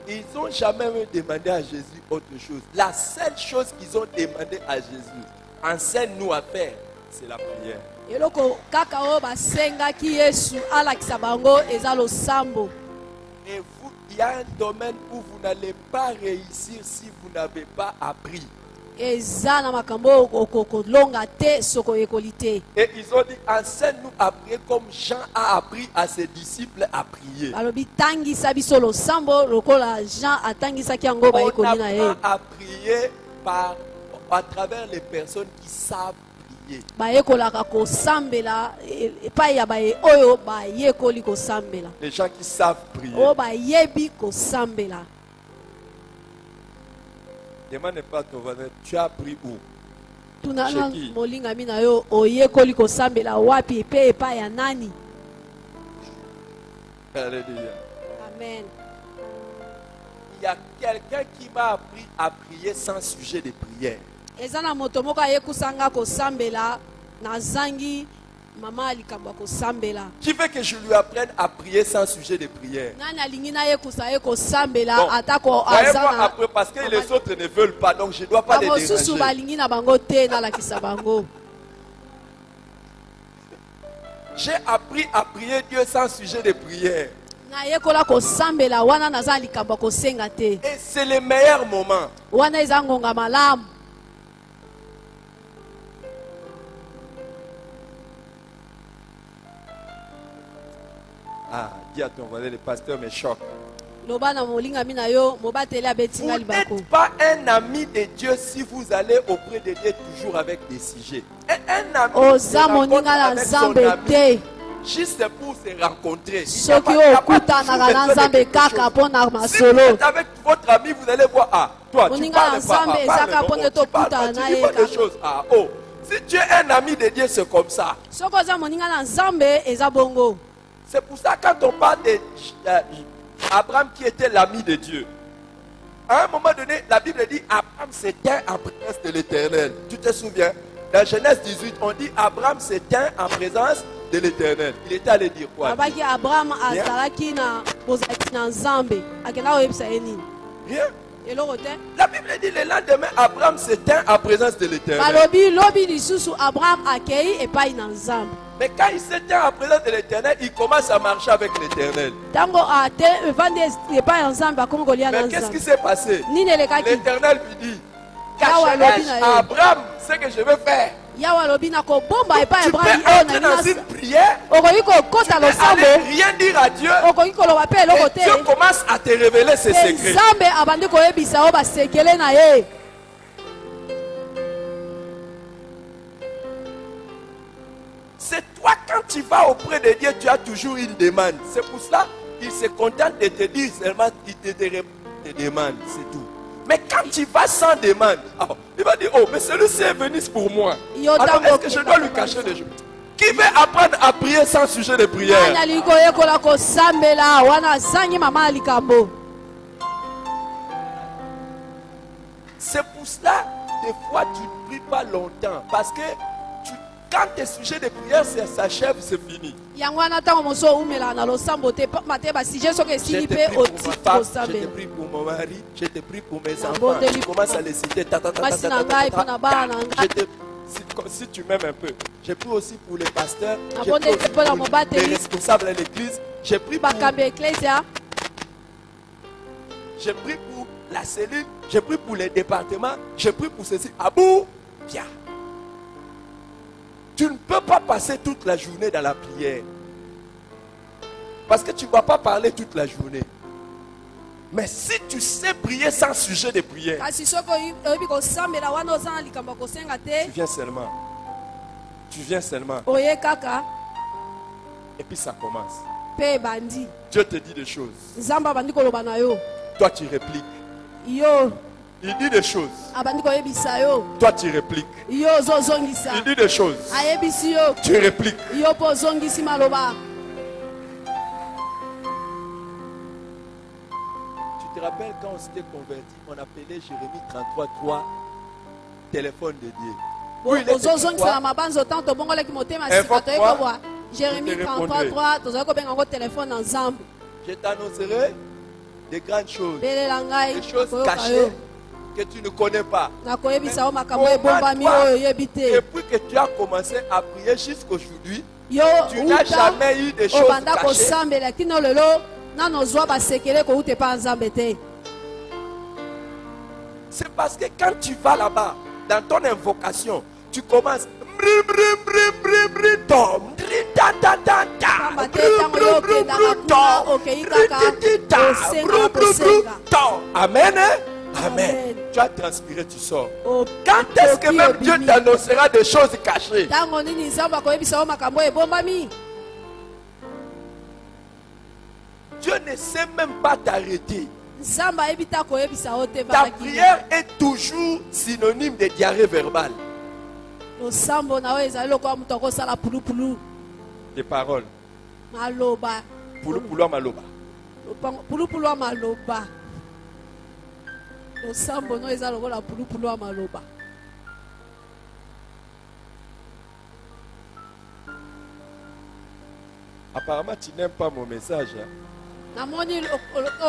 Ils n'ont jamais même demandé à Jésus autre chose. La seule chose qu'ils ont demandé à Jésus, enseigne-nous à faire, c'est la prière. eloko kaka oyo basengaki yesu alakisa bango eza losambo Et vous, il y a un domaine où vous n'allez pas réussir si vous n'avez pas appris. eza na makambo oyo okokolonga te soki oyekoli te Et ils ont dit, enseigne-nous à prier comme Jean a appris à ses disciples à prier. balobi tangisa biso losambo lokola jean atangisaki yango On bayekoli na ye apprend à prier à travers les personnes qui savent prier. bayekolaka kosambela epai ya baye oyo bayekoli kosambela Les gens qui savent prier. oyo bayebi kosambela Demande pas à ton voisin, tu as appris où? tunana Chez qui? molingami na yo oyekoli kosambela wapi epe epai ya nani Alléluia. amen Il y a quelqu'un qui m'a appris à prier sans sujet de prière. eza na moto moko ayekusanga kosambela nazangi mama likambo ya kosambela Qui veut que je lui apprenne à prier sans sujet de prière? nani alingi nayekusa ye kosambela Bon, atako voyez-moi aza après, parce que les autres ne veulent pas, donc je ne dois pas les bamosusu déranger. balingi na bango te nalakisa bango J'ai appris à prier Dieu sans sujet de prière. nayekola kosambela wana naza na likambo ya kosenga te Et c'est le meilleur moment. wana eza ngonga malamu Ah, dis à ton voisin, le pasteur me choque. loba na molingami na yo mobateli Vous abetinga libako n'êtes pas un ami de Dieu si vous allez auprès de Dieu toujours avec des sujets. Un ami se oza rencontre moninga na avec son nzambe ami te juste pour se rencontrer. soki Il n'y a pas okutanaka na toujours besoin de nzambe quelque kaka chose. mpo na Si vous masolo êtes avec votre ami, vous allez voir, ah, toi, tu Moninga parles na pas, nzambe ah, ezaka parle, mpo non, nde tu parles tokutana pas, na tu dis ye pas des kaka. choses. Ah, oh, si tu es un ami de Dieu, c'est comme ça. soki oza moninga na nzambe eza bongo C'est pour ça quand on parle d'Abraham qui était l'ami de Dieu, à un moment donné, la Bible dit Abraham s'éteint en présence de l'Éternel. Tu te souviens? Dans Genèse 18, on dit Abraham s'éteint en présence de l'Éternel. Il était allé dire quoi? abaki abraham azalaki na bozalaki na nzambe akenda koyebisa ye nini Rien. eloko te La Bible dit le lendemain, Abraham s'éteint en présence de l'Éternel. balobi lobi lisusu abraham akei epai na nzambe Mais quand il s'éteint en présence de l'Éternel, il commence à marcher avec l'Éternel. ntango evandi epai ya nzambe akomi kolia na Mais qu'est-ce qui nzambe s'est passé? nini elekaki L'Éternel lui dit Yawa cacherai lobi na ye. à Abraham ce que je vais faire. yawe alobi na kobomba epai ya Tu peux abraham oyo entrer dans nalingi une prière, okoki kokota mais losambo aller rien dire à Dieu, okoki koloba mpe eloko et te Dieu commence à te révéler ses mpe secrets. nzambe abandi koyebisa yo basekele na ye C'est toi, quand tu vas auprès de Dieu, tu as toujours une demande. C'est pour cela qu'il se contente de te dire seulement, il te demande, c'est tout. Mais quand tu vas sans demande, il va dire, oh, mais celui-ci est venu pour moi. Yo Alors, tango est-ce que je dois lui cacher des choses? Qui veut apprendre à prier sans sujet de nani prière? alingi koyekola kosambela wana azangi mama ya likambo C'est pour cela, des fois, tu ne pries pas longtemps. Parce que quand tes sujets de prière s'achèvent, c'est fini. yango wana ntango mosu oumelaka na losambo te pamba te basije soki Je esili te mpe prie pour ma otiki femme, je te kosambela prie pour mon mari, je te prie pour mes Na enfants. bondeli Tu commences à les citer. basi na ngai mpo na bana na Je ngai te si tu m'aimes un peu, j'ai pris aussi pour les pasteurs, Ah j'ai bon, pris aussi des- pour pour la les responsables de l'église, j'ai pris pour bakambi ecclesia la cellule, j'ai pris pour les départements, j'ai pris pour ceci. Abou, viens. Tu ne peux pas passer toute la journée dans la prière. Parce que tu ne vas pas parler toute la journée. Mais si tu sais prier sans sujet de prière, kasi soki oyebi kosambela wana oza na likambo ya kosenga tu te viens seulement. Tu viens seulement. oye kaka Et puis ça commence. mpe ebandi Dieu te dit des choses. nzambe abandi koloba na yo Toi tu répliques. yo Il dit des choses. abandi koyebisa yo Toi tu répliques. yo ozozongisa Il dit des choses. ayebisi yo Tu répliques. yo mpo ozongisi maloba. Tu te rappelles quand on s'était converti, on appelait Jérémie 33.3 téléphone dédié. Oui, il était ozozongisela quoi? mabanzo ntango tobongolaki motema Invoque sika toyei quoi? kobwa jérémi Je te répondrai. 33 tozali kobenga yango telefone na nzambe Je t'annoncerai des grandes choses. belela ngai Des choses nakoyoka cachées yo que tu ne connais pas. nakoyebisa yo makambo Mais ebombami toi, oyo oyebi te depuis que tu as commencé à prier jusqu'aujourd'hui, yo tu n'as uta jamais eu des choses obanda cachées. kosambela kino lelo nano ozwa basekele kouta epa nzambe te. C'est parce que quand tu vas là-bas, dans ton invocation, tu commences. Pamba te ntango yo okendaka kuna okei kaka kosenga kosenga. Amen. Hein? Amen. Amen. Tu as transpiré, tu sors. O- Quand est-ce que okoki même Dieu obimi. t'annoncera des choses cachées? ntango nini nzambe akoyebisa yo makambo ebombami. Dieu ne sait même pas t'arrêter. nzambe ayebi te akoyebisa yo te Ta bakaki. prière est toujours synonyme de diarrhée verbale. losambo na yo ezali lokola moto akosala pulupulu Des paroles. maloba Pulu à maloba. pulupulu ya maloba. losambo no eza lokola pulupulu ya maloba. Apparemment, tu n'aimes pas mon message. Hein? namoni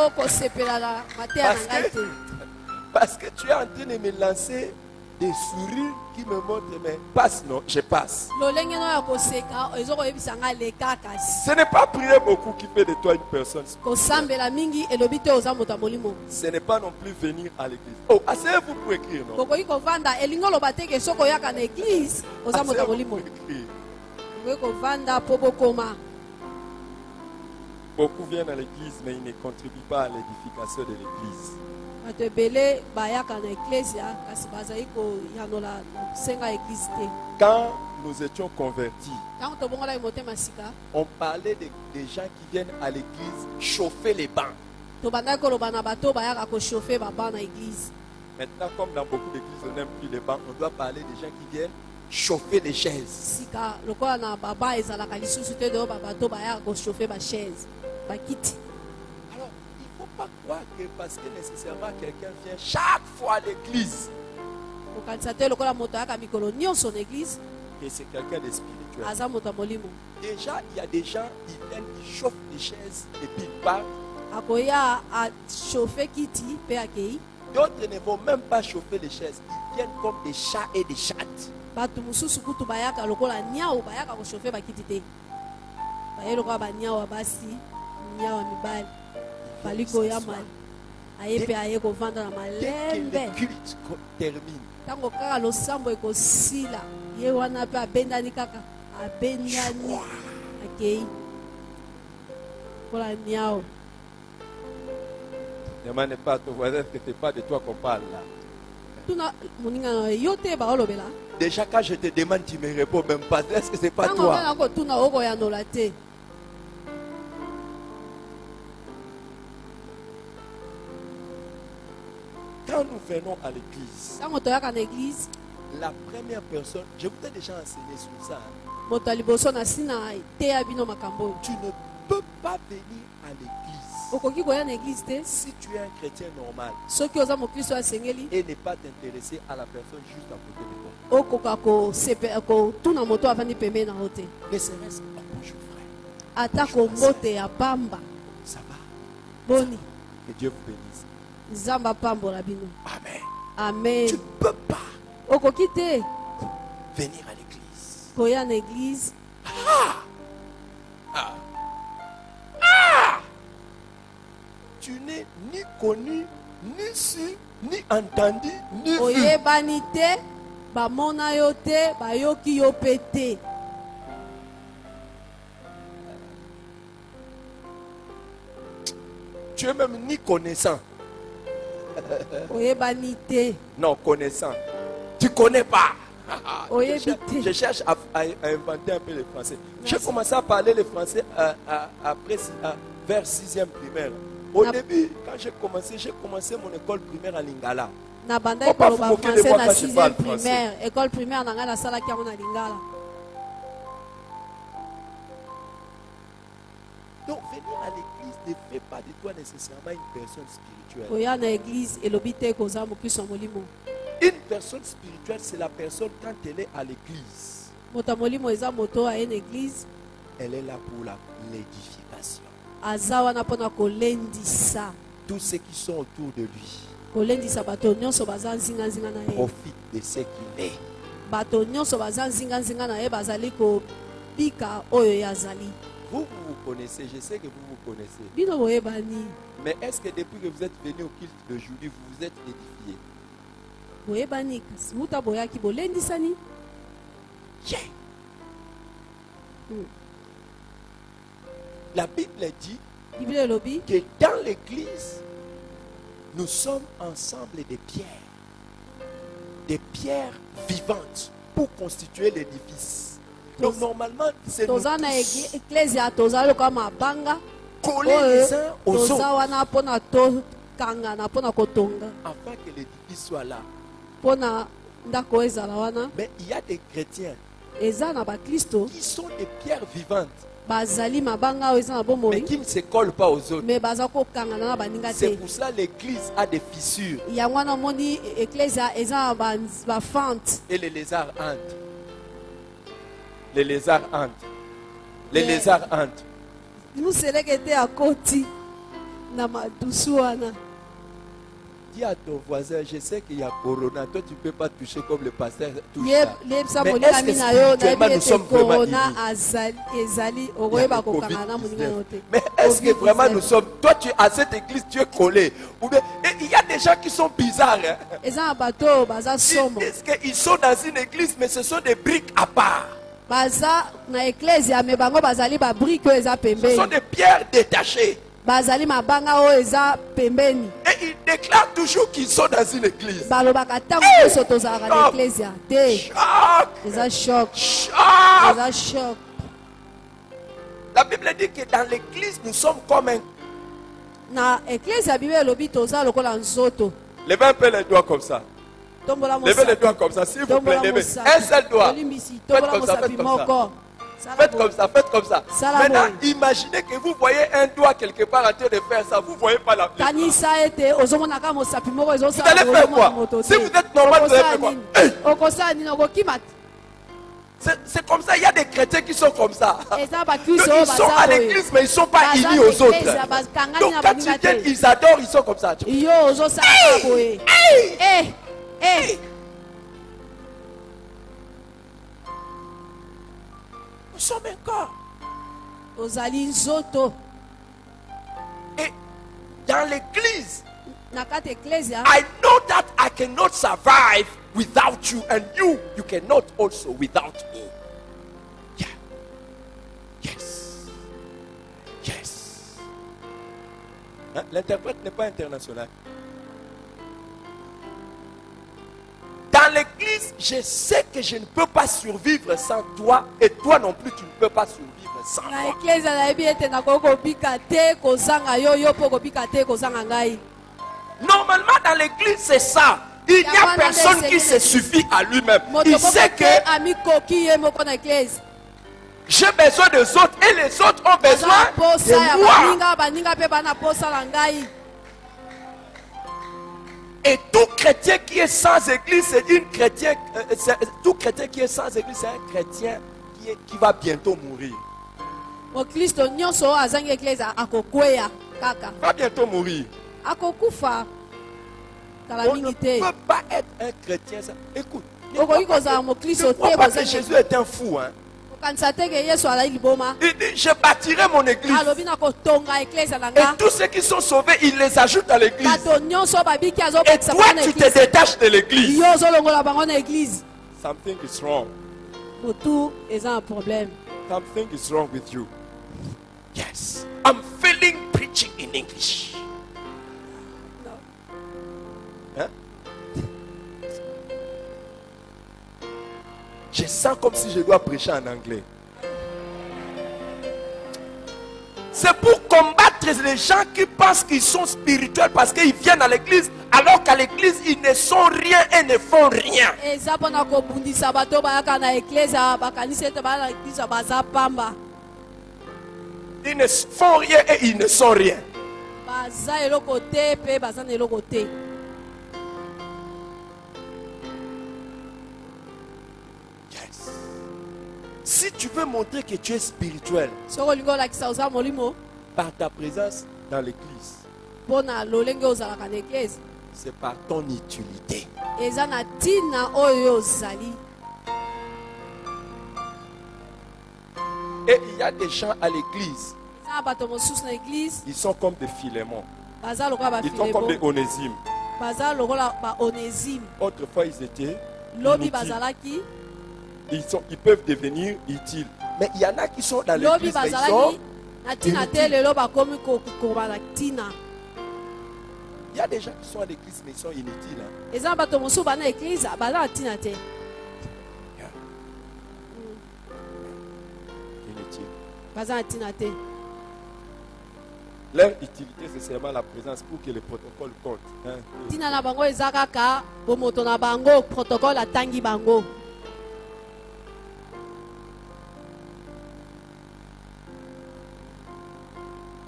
okosepela na mateya na ngai te. Parce que tu es en train de me lancer des sourires qui me montrent, mais passe, non, je passe. lolenge no ya koseka ezokoyebisa ngai leka kasi. Ce n'est pas prier beaucoup qui fait de toi une personne. kosambela mingi elobi te oza moto ya molimo. Ce n'est pas non plus venir à l'église. Oh, asseyez-vous pour écrire, non? kokoki kovanda elingi oloba te ke soki oyaka na eglize oza moto ya Asseyez-vous molimo. pour écrire. kokoki kovanda mpo bokoma. Beaucoup viennent à l'église, mais ils ne contribuent pas à l'édification de l'église. bato ebele bayaka na eklesia kasi bazali koyanola kosenga eglize te. Quand nous étions convertis, ntango tobongolaki motema sika on parlait des gens qui viennent à l'église chauffer les bancs. tobandaki koloba na bato bayaka kochauffe baba na eglize. Maintenant, comme dans beaucoup d'églises, on n'aime plus les bancs, on doit parler des gens qui viennent chauffer les chaises. sika lokola na baba ezalaka lisusu te deyo babato bayaka kochauffe bachaise bakiti. Alors, il ne faut pas croire que parce que nécessairement quelqu'un vient chaque fois à l'église, kokanisa te lokola moto ayaka mikolo nyonso na eglize que c'est quelqu'un de spirituel. aza moto ya molimo. Déjà, il y a des gens, ils viennent, ils chauffent les chaises et puis ils partent. akoya achauffe kiti mpe akei. D'autres ne vont même pas chauffer les chaises. Ils viennent comme des chats et des chattes. bato mosusu kutu bayaka lokola niao bayaka kochauffe bakiti te baye lokola baniao ya basi niao ya mibali bali koyama aye mpe aye kovanda na Dès que malembe. le culte termine, ntango kaka losambo ekosila ye wana mpe abendani kaka abendani akei mpola niao. ne demande pas à ton voisin que ce n'est pas de toi qu'on parle là. tuna moninga na yo te baolobela Déjà, quand je te demande, tu ne me réponds même pas. Est-ce que ce n'est pas ntango toi? ngana kotuna okoyanola te. Quand nous venons à l'église, ntango toyaka na eglize la première personne, je vous ai déjà enseigné sur ça. Hein. moto ya liboso na si na teya bino makambo oyo. Tu ne peux pas venir à l'église okoki koya na eglize te si tu es un chrétien normal soki oza mokristo asengeli et ne pas t'intéresser à la personne juste à côté de toi. okoka kotuna moto avandi pembeni na yo te Ne serait-ce pas bonjour frère. ata kombote ya pamba. Ça va? Boni Que Dieu vous bénisse. nzambe apambola bino. Amen. Amen. Tu ne peux pas okoki te venir à l'église. koya na église. Tu n'es ni connu, ni su, ni entendu, ni vu. Oyebani te, bamona yo te, bayoki yo pe te. Tu es même ni connaissant. Oyebani te. Non, connaissant. Tu connais pas. Je Oyebite. cherche à inventer un peu le français. J'ai commencé à parler le français vers 6e primaire. Au début, quand j'ai commencé mon école primaire à Lingala. Na banda Faut pas ekolo vous ba moquer de français moi na quand je 6e parle primaire. École primaire na nga na sala ki na lingala. Donc, venir à l'église ne fait pas de toi nécessairement une personne spirituelle. Koya na église elobi te koza mokiso molimo. Une personne spirituelle, c'est la personne quand elle est à l'église. Moto molimo eza moto a une église. Elle est là pour l'édification. Aza wana pona kolendisa. Tous ceux qui sont autour de lui Kolendisa bato nyonso baza nzinga nzinga na ye. profitent de ce qu'il est. Bato nyonso baza nzinga nzinga na ye bazali ko bika oyo yazali. Vous connaissez, je sais que vous vous connaissez. Bino boyebani. Mais est-ce que depuis que vous êtes venu au culte d'aujourd'hui, vous vous êtes édifié? Boyebani kasi muta boyaki bolendisani. Yeah. La Bible dit Bible elobi que dans l'église, nous sommes ensemble des pierres vivantes pour constituer l'édifice. Donc normalement, c'est nous toza na tous ecclesia toza loka mabanga collés les uns aux toza autres wana pona to kanga na pona kotonga afin que l'édifice soit là. pona ndako ezala wana. Mais il y a des chrétiens Eza na bakristo qui sont des pierres vivantes, bazali mabanga oyo eza na mais bomoi qui ne se collent pas aux autres. me baza kokanga na baninga C'est te. pour ça que l'église a des fissures Yango wana omoni ecclesia eza na bafente. et les lézards entrent. Les lézards entrent. Les Mais- lézards entrent. museleke te akoti na madusu wana. Dis à ton voisin, je sais qu'il y a Corona, toi tu ne peux pas toucher comme le pasteur touche. Lebisa Mais moninga est-ce que mina yo spirituellement nayebi nous sommes ete vraiment korona unis? ezali Il y a okoyeba le kokanga na moninga yo COVID-19. te. Mais est-ce que vraiment COVID-19. nous sommes, toi tu es à cette église, tu es collé. Ou bien, et il y a des gens qui sont bizarres. Hein. Eza na bato oyo baza Ils somo disent qu'ils sont dans une église, mais ce sont des briques à part. baza na ecclesia me bango bazali babrike oyo eza Ce sont pembeni, des pierres détachées. bazali mabanga oyo eza pembeni. Et ils déclarent toujours qu'ils sont dans une église. balobaka ntango nyonso tozalaka na ecclesia te. Choc! Eza shock, Choc! eza shock. La Bible dit que dans l'église, nous sommes comme un... Na ecclesia bible elobi toza lokola nzoto. Levez un peu les doigts comme ça. Tombola Levez les mosapi, doigts comme ça, s'il vous plaît. tombola Levez. mosapi. Un seul doigt. Tolimbisi, Faites tombola comme ça, mosapi faites comme ça. moko. Sala Faites boye. comme ça, faites comme ça. Sala Maintenant, boye. imaginez que vous voyez un doigt quelque part en train de faire ça. Vous ne voyez pas la place. Kanisa ete ozomonaka mosapi moko Vous ezosala allez faire ozomona quoi? moto Si te. vous êtes normal, vous allez faire quoi? Hey! Okosala nini okokima te. C'est comme ça, il y a des chrétiens qui sont comme ça. Eza Donc, bakristo oyo ils sont à baza boye. l'église, mais ils ne sont pas Baza unis na aux ecclesia, autres. bakangani Donc na quand baninga ils viennent, te. ils adorent, ils sont comme ça. Yo ozosala boye. Eh. Nous sommes un corps. Ozali nzoto. Et dans l'église, Na kati ecclesia I know that I cannot survive without you, and you cannot also without me. Yeah. Yes. Yes. Hein? L'interprète n'est pas international. Dans l'église, je sais que je ne peux pas survivre sans toi, et toi non plus, tu ne peux pas survivre sans na moi. ecclesia nayebi ete nakoki kobika te kozanga yo, yo mpo kobika te kozanga ngai. Normalement, dans l'église, c'est ça. Il n'y a personne qui se suffit à lui-même. Il sait que amikoki ye moko na ecclesia. j'ai besoin des autres et les autres ont besoin posa ya de moi. baninga, baninga mpe bana posa na ngai. Et tout chrétien qui est sans église, c'est une chrétien. Tout chrétien qui est sans église, c'est un chrétien qui va bientôt mourir. Mokristo nyonso oyo azangi ecclesia akokweya kaka, Va bientôt mourir. akokufa kala On ne mingi te. peut pas être un chrétien. Écoute, okoki kozala Ne mokristo crois te pas que kozala Jésus est un fou. Hein. okanisa te ke yesu azali liboma Il dit, je bâtirai mon église. alobi na kotonga eklezia na Et nga tous ceux qui sont sauvés, il les ajoute à l'église. bato nyonso babiki Et azobekisa toi, bango na tu te eglize détaches de l'église. yo ozolongola bango na eglize Something is wrong. motu eza na problème Something is wrong with you. Yes. I'm feeling preaching in English. Hein? Je sens comme si je dois prêcher en anglais. C'est pour combattre les gens qui pensent qu'ils sont spirituels parce qu'ils viennent à l'église, alors qu'à l'église, ils ne sont rien et ne font rien. eza mpona kobundisa bato bayaka na eklezia bakanisi ete baya na eklizia baza pamba Ils ne font rien et ils ne sont rien. baza eloko te mpe baza na eloko te Yes. Si tu veux montrer que tu es spirituel soki olingi olakisa oza molimo par ta présence dans l'église, mpo na lolenge ozalaka na eklezia c'est par ton utilité. eza na ntina oyo ozali Et il y a des gens à l'église, eza na bato mosusu na eglize ils sont comme des Philémons, baza lokola ils sont comme des bafilemo Onésime. baza lokola baonésime Autrefois, ils étaient lobi inutiles. bazalaki Ils peuvent devenir utiles. Mais il y en a qui sont dans lobi l'église, mais ils bazalaki sont... na ntina te inutiles. lelo bakomi kokoma na ntina Il y a des gens qui sont à l'église, mais ils sont inutiles. Hein. eza na bato mosusu bana eglize baza na ntina te Inutiles. baza na ntina te Leur utilité, c'est seulement la présence pour que le protocole compte. Hein. ntina na bango eza kaka bomoto na bango protocole atangi bango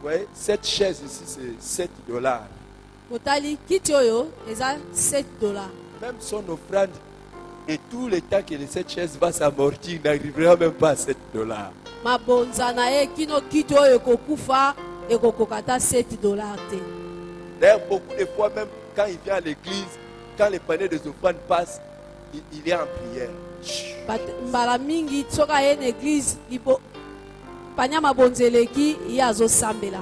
Vous voyez, cette chaise ici, c'est $7. motali kiti oyo eza $7 Même son offrande et tout le temps que cette chaise va s'amortir n'arrivera même pas à $7. mabonza na ye kino kiti oyo ekokufa ekokoka ta $7 te D'ailleurs, beaucoup de fois, même quand il vient à l'église, quand les paniers des offrandes passent, il est en prière. mbala mingi soki aye na eglize panya mabonzi eleki ye azosambela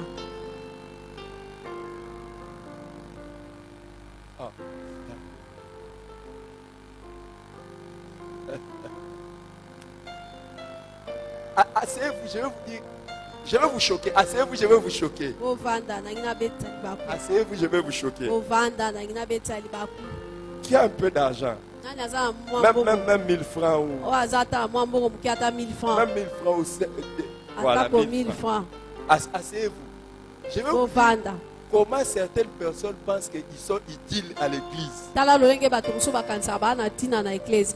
Ah. Asseyez-vous, je vais vous dire, je vais vous choquer. Asseyez-vous, je vais vous choquer. ovanda nangi nabetisa libaku Asseyez-vous, je vais vous choquer. ovanda nangi nabetisa libaku Qui a un peu d'argent, nani aza na mwa mbongo même 1000 francs ou oyo aza ata na mwa mbongo moke ata 1000 francs même 1000 francs ou voilà, atako 1000 1000 francs. francs Asseyez-vous. Je vais vous dire ovanda comment certaines personnes pensent qu'ils sont utiles à l'église. tala lolenge bato mosusu bakanisaka baa na ntina na eklesi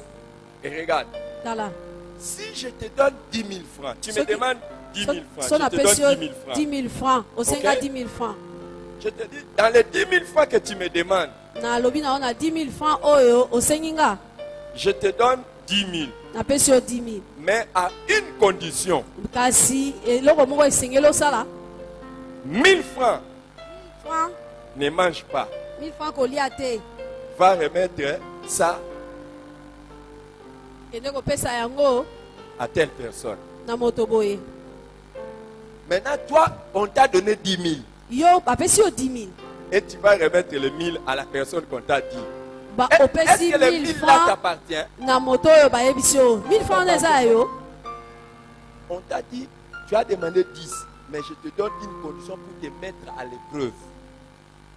Et regarde, tala si je te donne 10 000 francs, tu me Soki- demandes 10 000 francs, so je te napesi donne yo 10 000 francs. 10 000 francs osenga Ok. 10 000 francs Je te dis, dans les 10 000 francs que tu me demandes, nalobi na yo na 10 000 francs oyo osengi nga je te donne 10 000. napesi yo 10 000 Mais à une condition, kasi eloko moko esengeli osala 1000 francs, francs ne mange pas. 1000 francs kolia te Va remettre ça kende kopesa yango à telle personne. na moto boye Maintenant, toi, on t'a donné 10 000. yo bapesi yo 10 000 Et tu vas remettre les 1000 à la personne qu'on t'a dit. opesi Est-ce que les 1000 1000 là francs t'appartient? na moto oyo bayebisi yo 1000 francs na eza ya yo On t'a dit, tu as demandé 10, mais je te donne une condition pour te mettre à l'épreuve.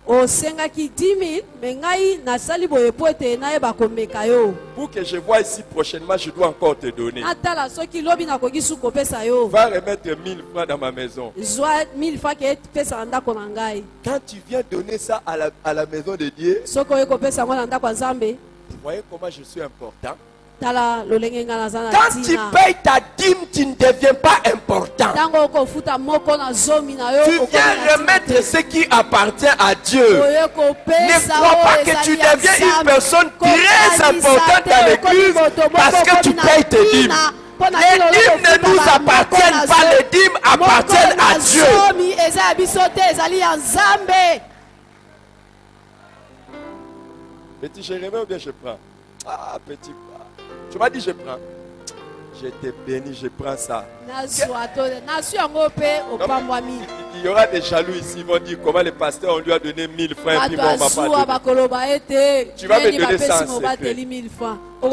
osengaki 10 000 me ngai nasali boye po ete nayeba komeka yo Pour que je vois ici prochainement, je dois encore te donner. natala soki lobi nakoki su kopesa yo Va remettre 1000 francs dans ma maison. zwa 1000 francs ke epesa na ndako na ngai Quand tu viens donner ça à la maison de Dieu, soki oye kopesa yango na ndako ya nzambe vous voyez comment je suis important. tala lolenge ngai naza na Quand tu ntina payes ta dîme, tu ne deviens pas important. ntango okofuta moko na zomi na yo Tu okomi viens na ntina remettre te. ce qui appartient à Dieu. oye Ne kopesa crois pas oyo que tu ezali ya deviens une nzambe. personne très Kokanisa importante te, dans okomi l'église moto moko parce que tu okomi na payes tes dîmes. ntina. Mpo na Les nini dîmes ne okofuta nous ba- appartiennent moko na pas, zomi. les dîmes appartiennent Moko à na Dieu. zomi eza ya biso te ezali ya nzambe Petit, je remets ou bien je prends? Ah, petit, Tu m'as dit je prends. Je t'ai béni, je prends ça. Il y aura des jaloux ici, ils vont dire comment le pasteur on lui a donné 1000 francs et puis on va pas donner. Tu vas me donner ça en secret. Tu vas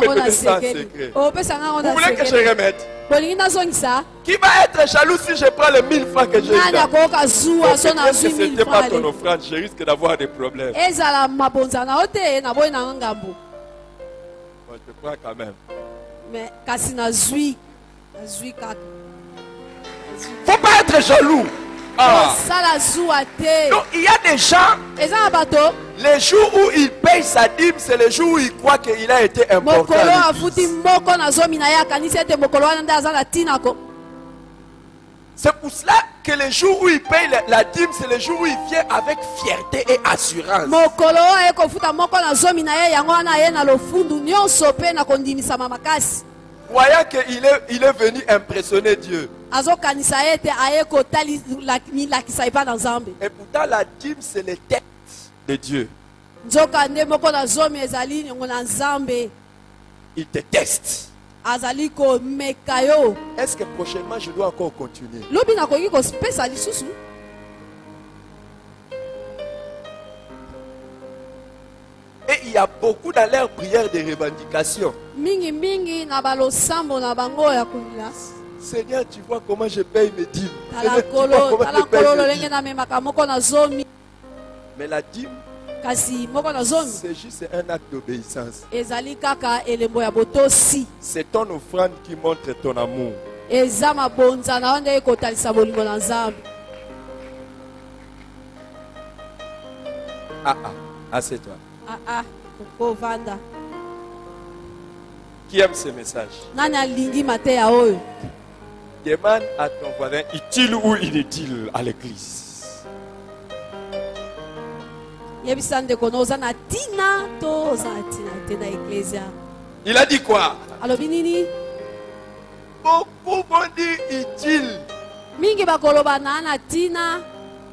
me donner ça en secret. Vous voulez que je remette? Qui va être jaloux si je prends les 1000 francs que j'ai là? Si ce n'était pas ton offrande, je risque d'avoir des problèmes. Bon, je prends quand même. Mais kasi nazui kaka. Faut pas être jaloux. Ah. Donc il y a des gens, les jours où il paye sa dîme, c'est le jour où il croit qu'il a été important. C'est pour cela que le jour où il paye la dîme, c'est le jour où il vient avec fierté et assurance. Croyant qu'il est venu impressionner Dieu. Et pourtant la dîme c'est le texte de Dieu. Il te teste. Est-ce que prochainement je dois encore continuer? Et il y a beaucoup dans leur prière de revendication. Seigneur, tu vois comment je paye mes dîmes. Mais la dîme, c'est juste un acte d'obéissance. C'est ton offrande qui montre ton amour. Assieds-toi. Qui aime ce message? Demande à ton voisin, est-il ou inutile à l'église? Il a dit quoi? Beaucoup vont dire utile.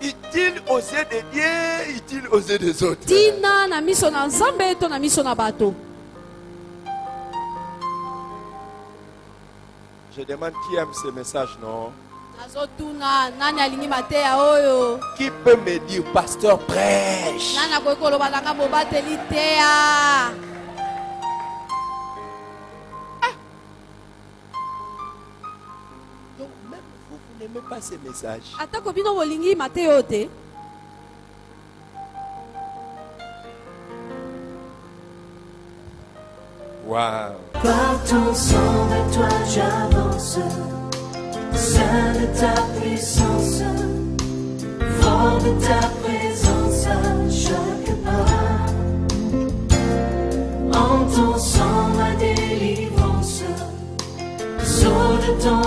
Utile aux yeux de Dieu, utile aux yeux des autres. Je demande qui aime ce message, non? Qui peut me dire, pasteur prêche? Donc même vous n'aimez pas ce message. Wow. Par ton sang, vers toi j'avance, saint de ta puissance, fort de ta présence à chaque pas. En ton sang ma délivrance, sceau de ton